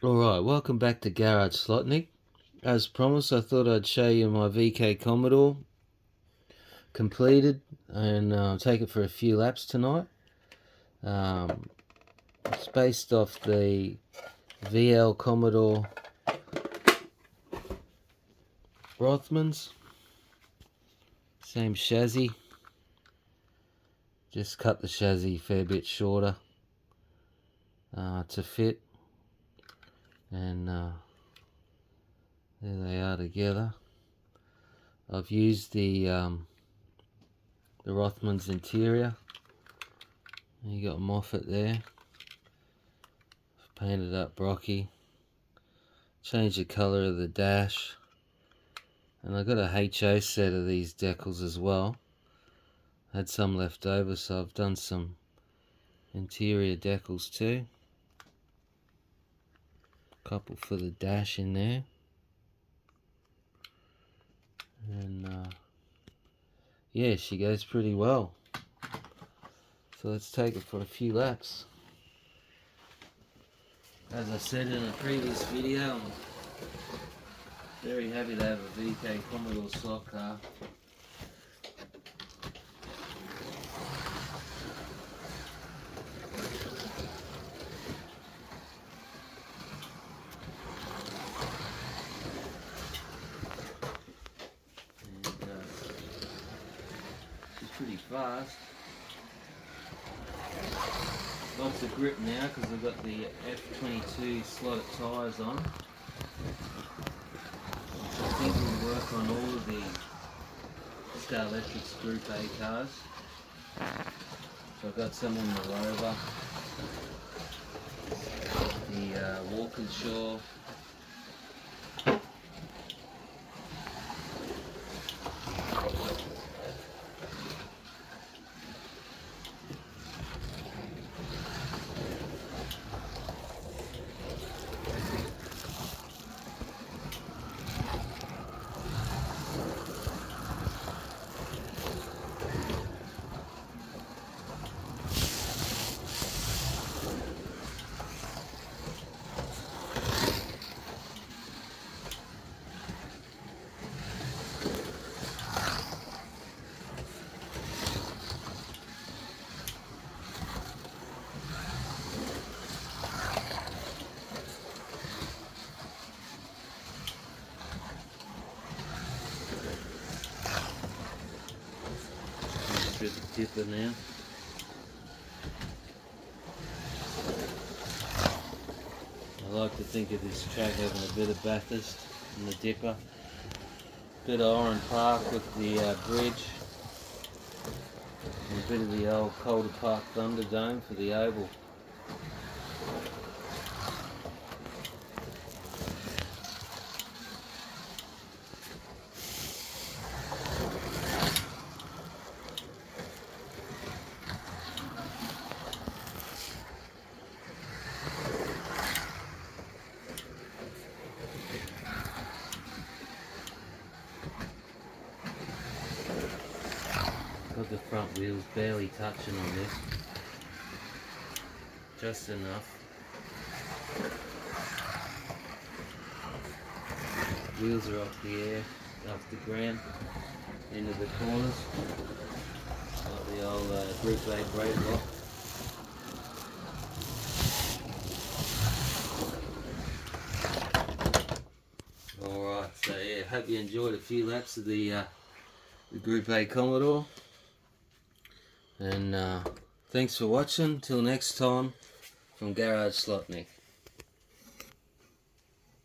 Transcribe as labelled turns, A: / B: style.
A: Alright, welcome back to Garage Slotnik. As promised, I thought I'd show you my VK Commodore completed and take it for a few laps tonight. It's based off the VL Commodore Rothmans. Same chassis. Just cut the chassis a fair bit shorter to fit. And there they are together. I've used the Rothmans interior. You got Moffat there. Painted up Brocky. Changed the colour of the dash. And I got a HO set of these decals as well. Had some left over, so I've done some interior decals too. Couple for the dash in there. And yeah, she goes pretty well. So let's take it for a few laps. As I said in a previous video, I'm very happy to have a VK Commodore slot car. And she's pretty fast. Lots of grip now because I've got the F22 slotted tyres on. I think we'll work on all of the Scalextric Group A cars. So I've got some on the Rover, the Walkinshaw, the dipper now. I like to think of this track having a bit of Bathurst in the dipper, bit of Oran Park with the bridge, and a bit of the old Calder Park Thunderdome for the oval. Got the front wheels barely touching on this, just enough. Wheels are off the air, off the ground, into the corners, like the old Group A brake lock. Alright, so yeah, hope you enjoyed a few laps of the Group A Commodore. And thanks for watching. Till next time, from Garage Slotnik.